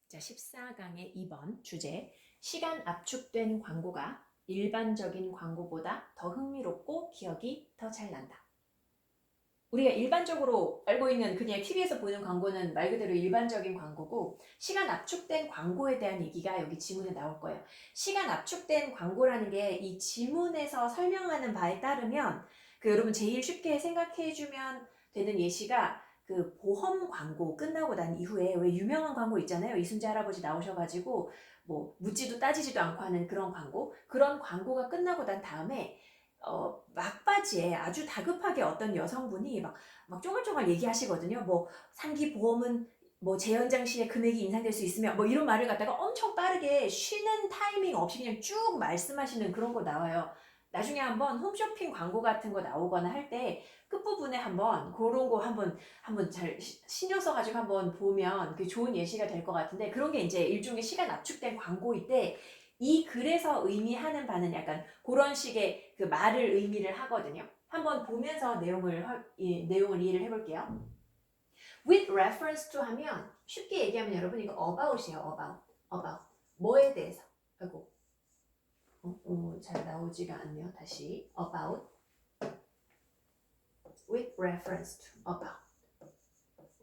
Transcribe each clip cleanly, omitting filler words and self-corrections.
자, 14강의 2번 주제, 시간 압축된 광고가 일반적인 광고보다 더 흥미롭고 기억이 더 잘 난다. 우리가 일반적으로 알고 있는 그냥 TV에서 보는 광고는 말 그대로 일반적인 광고고, 시간 압축된 광고에 대한 얘기가 여기 지문에 나올 거예요. 시간 압축된 광고라는 게 이 지문에서 설명하는 바에 따르면 여러분 제일 쉽게 생각해 주면 되는 예시가 그 보험 광고 끝나고 난 이후에 왜 유명한 광고 있잖아요. 이순재 할아버지 나오셔가지고 뭐 묻지도 따지지도 않고 하는 그런 광고. 그런 광고가 끝나고 난 다음에 막바지에 아주 다급하게 어떤 여성분이 막 쪼글쪼글 얘기하시거든요. 뭐 상기 보험은 뭐 재연장 시에 금액이 인상될 수 있으며 뭐 이런 말을 갖다가 엄청 빠르게 쉬는 타이밍 없이 그냥 쭉 말씀하시는 그런 거 나와요. 나중에 한번 홈쇼핑 광고 같은 거 나오거나 할 때 끝부분에 한번 그런 거 한번 잘 신경 써가지고 한번 보면 그 좋은 예시가 될 것 같은데, 그런 게 이제 일종의 시간 압축된 광고일 때 이 글에서 의미하는 바는 약간 그런 식의 그 말을 의미를 하거든요. 한번 보면서 내용을 이해를 해볼게요. With reference to 하면 쉽게 얘기하면 여러분 이거 about이에요. about. 뭐에 대해서. 아이고. 잘 나오지가 않네요. 다시. about. With reference to. about.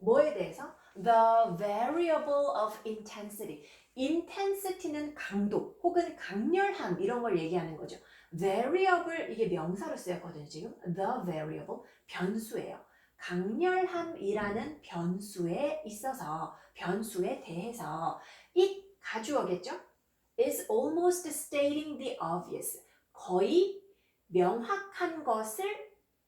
뭐에 대해서? The variable of intensity. intensity는 강도 혹은 강렬함 이런 걸 얘기하는 거죠. variable 이게 명사로 쓰였거든요. 지금 the variable 변수예요. 강렬함이라는 변수에 있어서, 변수에 대해서 it 가주어겠죠? is almost stating the obvious. 거의 명확한 것을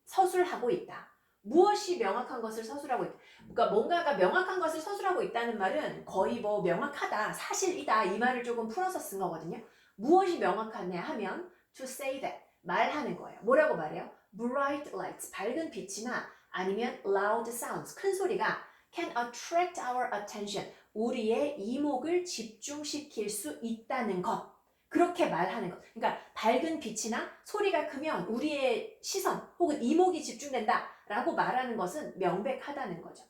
서술하고 있다. 무엇이 명확한 것을 서술하고 있다. 그러니까 뭔가가 명확한 것을 서술하고 있다는 말은 거의 뭐 명확하다, 사실이다 이 말을 조금 풀어서 쓴 거거든요. 무엇이 명확하냐 하면 to say that, 말하는 거예요. 뭐라고 말해요? bright lights, 밝은 빛이나 아니면 loud sounds, 큰 소리가 can attract our attention, 우리의 이목을 집중시킬 수 있다는 것. 그렇게 말하는 것. 그러니까 밝은 빛이나 소리가 크면 우리의 시선 혹은 이목이 집중된다 라고 말하는 것은 명백하다는 거죠.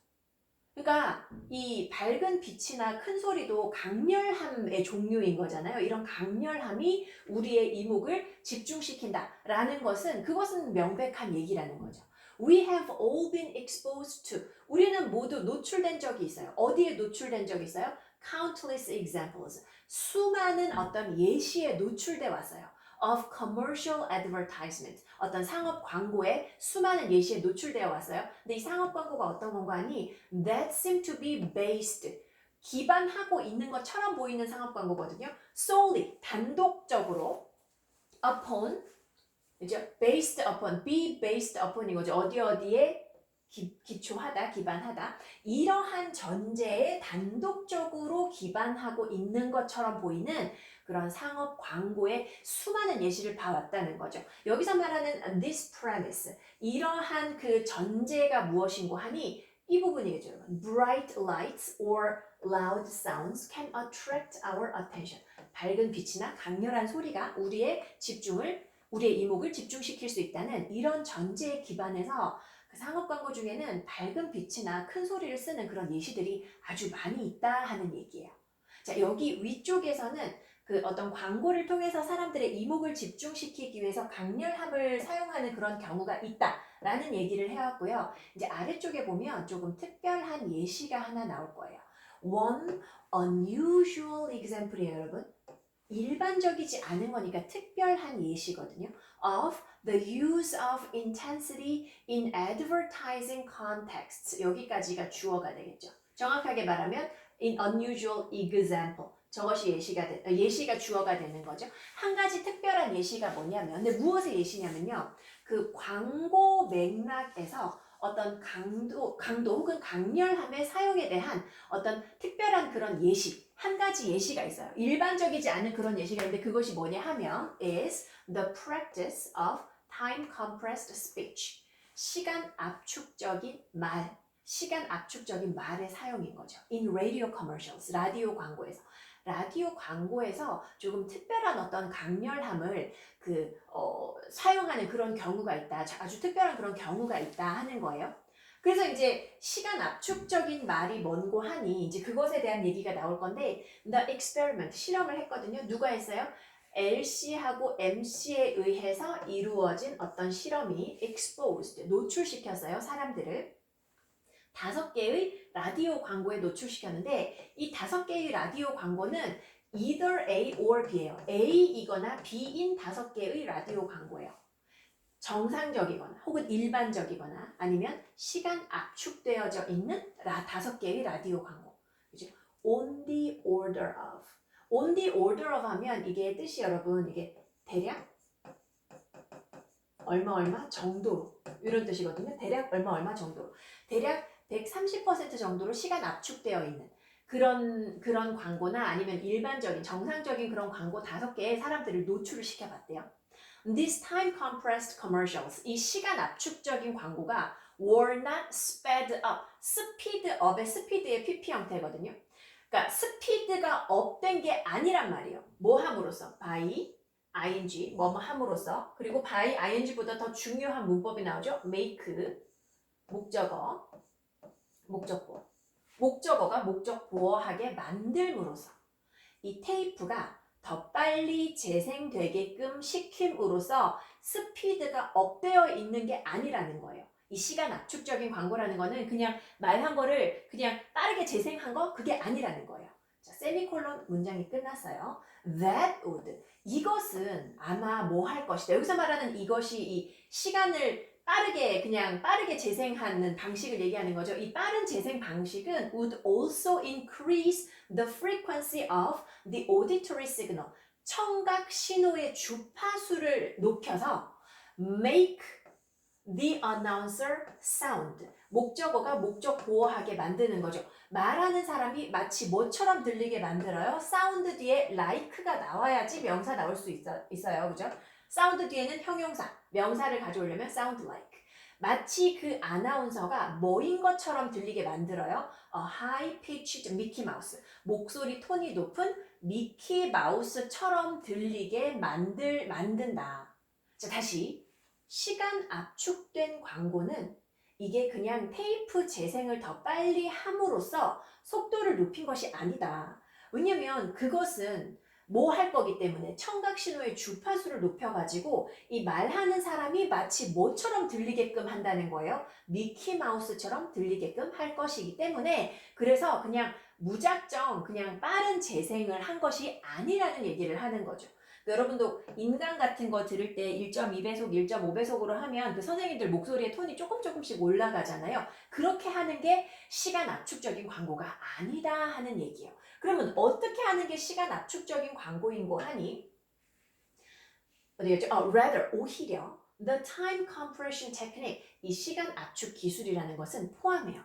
그러니까 이 밝은 빛이나 큰 소리도 강렬함의 종류인 거잖아요. 이런 강렬함이 우리의 이목을 집중시킨다 라는 것은, 그것은 명백한 얘기라는 거죠. We have all been exposed to. 우리는 모두 노출된 적이 있어요. 어디에 노출된 적이 있어요? Countless examples. 수많은 어떤 예시에 노출돼 왔어요. Of commercial advertisement. 어떤 상업 광고에 수많은 예시에 노출되어 왔어요. 근데 이 상업 광고가 어떤 건가 하니 that seem to be based. 기반하고 있는 것처럼 보이는 상업 광고거든요. solely. 단독적으로 upon. 그죠? based upon. be based upon 이거죠. 어디에 기초하다, 기반하다. 이러한 전제에 단독적으로 기반하고 있는 것처럼 보이는 그런 상업 광고의 수많은 예시를 봐왔다는 거죠. 여기서 말하는 this premise, 이러한 그 전제가 무엇인고 하니 이 부분이겠죠, 여러분. Bright lights or loud sounds can attract our attention. 밝은 빛이나 강렬한 소리가 우리의 이목을 집중시킬 수 있다는 이런 전제에 기반해서 그 상업 광고 중에는 밝은 빛이나 큰 소리를 쓰는 그런 예시들이 아주 많이 있다 하는 얘기예요. 자, 여기 위쪽에서는 그 어떤 광고를 통해서 사람들의 이목을 집중시키기 위해서 강렬함을 사용하는 그런 경우가 있다라는 얘기를 해왔고요. 이제 아래쪽에 보면 조금 특별한 예시가 하나 나올 거예요. One unusual example이에요, 여러분. 일반적이지 않은 거니까 특별한 예시거든요. Of the use of intensity in advertising contexts. 여기까지가 주어가 되겠죠. 정확하게 말하면 in unusual example. 저것이 예시가 주어가 되는 거죠. 한 가지 특별한 예시가 뭐냐면, 근데 무엇의 예시냐면요. 그 광고 맥락에서 어떤 강도 혹은 강렬함의 사용에 대한 어떤 특별한 그런 예시, 한 가지 예시가 있어요. 일반적이지 않은 그런 예시가 있는데 그것이 뭐냐 하면 is the practice of time compressed speech. 시간 압축적인 말의 사용인 거죠. In radio commercials, 라디오 광고에서 조금 특별한 어떤 강렬함을 사용하는 그런 경우가 있다. 아주 특별한 그런 경우가 있다 하는 거예요. 그래서 이제 시간 압축적인 말이 뭔고 하니 이제 그것에 대한 얘기가 나올 건데 the experiment 실험을 했거든요. 누가 했어요? LC하고 MC에 의해서 이루어진 어떤 실험이 exposed 노출시켰어요. 사람들을 5개의 라디오 광고에 노출시켰는데 이 5개의 라디오 광고는 either A or B예요. A이거나 B인 5개의 라디오 광고예요. 정상적이거나 혹은 일반적이거나 아니면 시간 압축되어져 있는 5개의 라디오 광고. 그죠? On the order of. On the order of 하면 이게 뜻이 여러분 이게 대략 얼마 정도로 이런 뜻이거든요. 대략 얼마 정도로. 대략 130% 정도로 시간 압축되어 있는 그런 광고나 아니면 일반적인 정상적인 그런 광고 5개의 사람들을 노출을 시켜봤대요. These time compressed commercials 이 시간 압축적인 광고가 were not sped up speed up의 speed의 pp 형태거든요. 그러니까 스피드가 업된 게 아니란 말이에요. 뭐 함으로써? by ing 뭐뭐 함으로써 그리고 by ing보다 더 중요한 문법이 나오죠. make 목적어 목적어가 목적보어하게 만들므로써 이 테이프가 더 빨리 재생되게끔 시킴으로써 스피드가 업되어 있는 게 아니라는 거예요. 이 시간 압축적인 광고라는 거는 그냥 말한 거를 그냥 빠르게 재생한 거 그게 아니라는 거예요. 자, 세미콜론 문장이 끝났어요. That would 이것은 아마 뭐 할 것이다. 여기서 말하는 이것이 이 시간을 빠르게 재생하는 방식을 얘기하는 거죠. 이 빠른 재생 방식은 would also increase the frequency of the auditory signal. 청각 신호의 주파수를 높여서 make the announcer sound. 목적어가 목적 보호하게 만드는 거죠. 말하는 사람이 마치 뭐처럼 들리게 만들어요. 사운드 뒤에 like가 나와야지 명사 나올 수 있어요. 그죠? 사운드 뒤에는 형용사, 명사를 가져오려면 sound like. 마치 그 아나운서가 뭐인 것처럼 들리게 만들어요. A high-pitched Mickey Mouse. 목소리 톤이 높은 미키 마우스처럼 들리게 만든다. 자, 다시. 시간 압축된 광고는 이게 그냥 테이프 재생을 더 빨리 함으로써 속도를 높인 것이 아니다. 왜냐면 그것은 뭐 할 거기 때문에 청각 신호의 주파수를 높여가지고 이 말하는 사람이 마치 뭐처럼 들리게끔 한다는 거예요. 미키 마우스처럼 들리게끔 할 것이기 때문에 그래서 그냥 무작정 그냥 빠른 재생을 한 것이 아니라는 얘기를 하는 거죠. 여러분도 인강 같은 거 들을 때 1.2배속, 1.5배속으로 하면 그 선생님들 목소리의 톤이 조금씩 올라가잖아요. 그렇게 하는 게 시간 압축적인 광고가 아니다 하는 얘기예요. 그러면 어떻게 하는 게 시간 압축적인 광고인고 하니? 어디였죠? Rather, 오히려 the time compression technique, 이 시간 압축 기술이라는 것은 포함해요.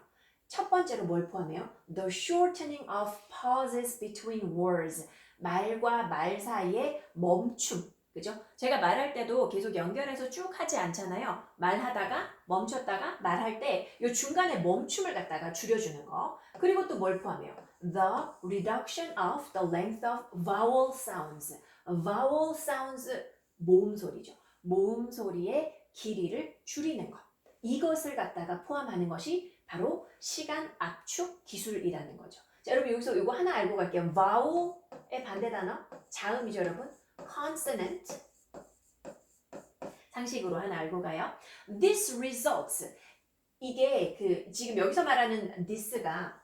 첫 번째로 뭘 포함해요? The shortening of pauses between words. 말과 말 사이의 멈춤. 그죠? 제가 말할 때도 계속 연결해서 쭉 하지 않잖아요. 말하다가 멈췄다가 말할 때 이 중간에 멈춤을 갖다가 줄여주는 거. 그리고 또 뭘 포함해요? The reduction of the length of vowel sounds. vowel sounds 모음 소리죠. 모음 소리의 길이를 줄이는 것. 이것을 갖다가 포함하는 것이 바로 시간 압축 기술이라는 거죠. 자, 여러분 여기서 이거 하나 알고 갈게요. vowel의 반대 단어 자음이죠, 여러분. consonant 상식으로 하나 알고 가요. This results 이게 그 지금 여기서 말하는 this가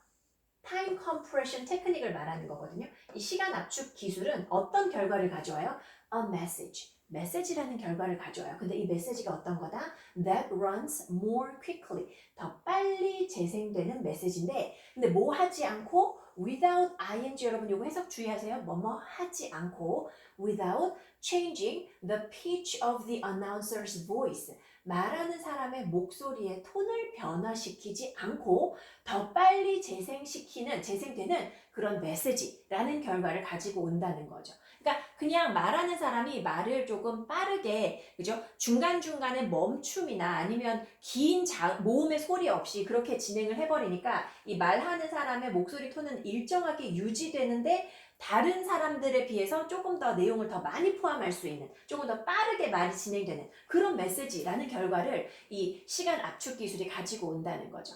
time compression 테크닉을 말하는 거거든요. 이 시간 압축 기술은 어떤 결과를 가져와요? A message. 메시지라는 결과를 가져와요. 근데 이 메시지가 어떤 거다? That runs more quickly. 더 빨리 재생되는 메시지인데 근데 뭐 하지 않고 without ing 여러분 요거 해석 주의하세요. 뭐뭐 하지 않고 without changing the pitch of the announcer's voice. 말하는 사람의 목소리의 톤을 변화시키지 않고 더 빨리 재생되는 그런 메시지라는 결과를 가지고 온다는 거죠. 그러니까 그냥 말하는 사람이 말을 조금 빠르게, 그죠? 중간중간에 멈춤이나 아니면 긴 모음의 소리 없이 그렇게 진행을 해버리니까 이 말하는 사람의 목소리 톤은 일정하게 유지되는데 다른 사람들에 비해서 조금 더 내용을 더 많이 포함할 수 있는, 조금 더 빠르게 말이 진행되는 그런 메시지라는 결과를 이 시간 압축 기술이 가지고 온다는 거죠.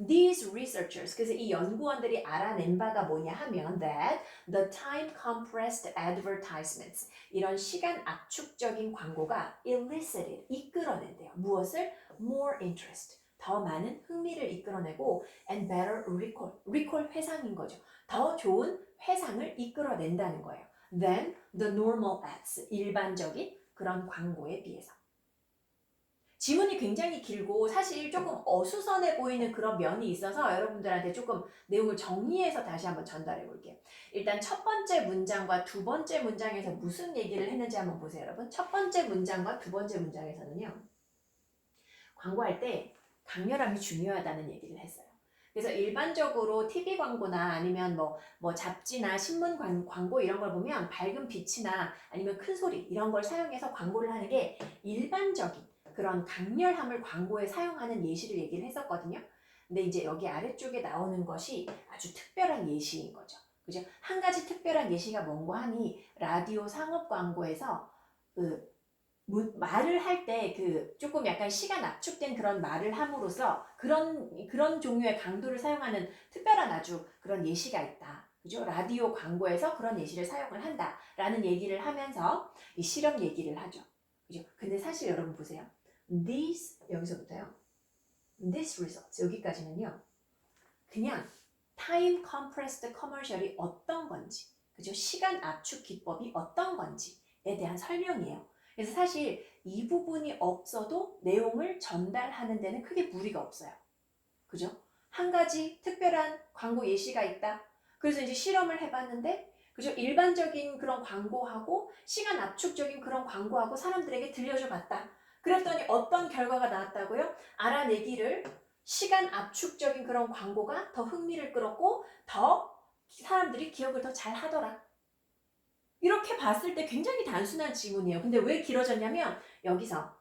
These researchers, 그래서 이 연구원들이 알아낸 바가 뭐냐 하면 that the time compressed advertisements, 이런 시간 압축적인 광고가 elicited, 이끌어낸대요. 무엇을? More interest, 더 많은 흥미를 이끌어내고 and better recall, recall 회상인 거죠. 더 좋은 회상을 이끌어낸다는 거예요. Than the normal ads, 일반적인 그런 광고에 비해서. 지문이 굉장히 길고 사실 조금 어수선해 보이는 그런 면이 있어서 여러분들한테 조금 내용을 정리해서 다시 한번 전달해 볼게요. 일단 첫 번째 문장과 두 번째 문장에서 무슨 얘기를 했는지 한번 보세요, 여러분. 첫 번째 문장과 두 번째 문장에서는요, 광고할 때 강렬함이 중요하다는 얘기를 했어요. 그래서 일반적으로 TV 광고나 아니면 뭐 잡지나 신문 광고 이런 걸 보면 밝은 빛이나 아니면 큰 소리 이런 걸 사용해서 광고를 하는 게 일반적인 그런 강렬함을 광고에 사용하는 예시를 얘기를 했었거든요. 근데 이제 여기 아래쪽에 나오는 것이 아주 특별한 예시인 거죠. 그죠? 한 가지 특별한 예시가 뭔고 하니 라디오 상업 광고에서 그 말을 할 때 그 조금 약간 시간 압축된 그런 말을 함으로써 그런 종류의 강도를 사용하는 특별한 아주 그런 예시가 있다. 그죠? 라디오 광고에서 그런 예시를 사용을 한다라는 얘기를 하면서 이 실험 얘기를 하죠. 그죠? 근데 사실 여러분 보세요. These 여기서부터요. This results 여기까지는요. 그냥 time compressed commercial이 어떤 건지, 그죠? 시간 압축 기법이 어떤 건지에 대한 설명이에요. 그래서 사실 이 부분이 없어도 내용을 전달하는 데는 크게 무리가 없어요. 그죠? 한 가지 특별한 광고 예시가 있다. 그래서 이제 실험을 해봤는데, 그죠? 일반적인 그런 광고하고 시간 압축적인 그런 광고하고 사람들에게 들려줘 봤다. 그랬더니 어떤 결과가 나왔다고요? 알아내기를 시간 압축적인 그런 광고가 더 흥미를 끌었고 더 사람들이 기억을 더 잘 하더라. 이렇게 봤을 때 굉장히 단순한 지문이에요. 근데 왜 길어졌냐면 여기서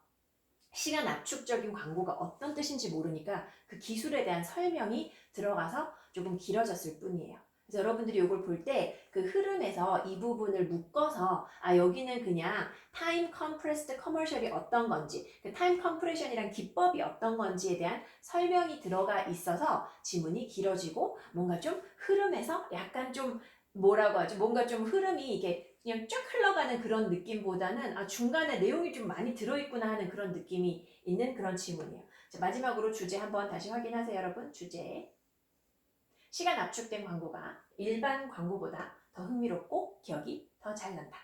시간 압축적인 광고가 어떤 뜻인지 모르니까 그 기술에 대한 설명이 들어가서 조금 길어졌을 뿐이에요. 그래서 여러분들이 이걸 볼 때 그 흐름에서 이 부분을 묶어서 여기는 그냥 타임 컴프레스드 커머셜이 어떤 건지, 그 타임 컴프레션이란 기법이 어떤 건지에 대한 설명이 들어가 있어서 지문이 길어지고 뭔가 좀 흐름에서 약간 좀 뭐라고 하죠? 뭔가 좀 흐름이 이게 그냥 쫙 흘러가는 그런 느낌보다는 중간에 내용이 좀 많이 들어있구나 하는 그런 느낌이 있는 그런 지문이에요. 자, 마지막으로 주제 한번 다시 확인하세요, 여러분. 주제. 시간 압축된 광고가 일반 광고보다 더 흥미롭고 기억이 더 잘 난다.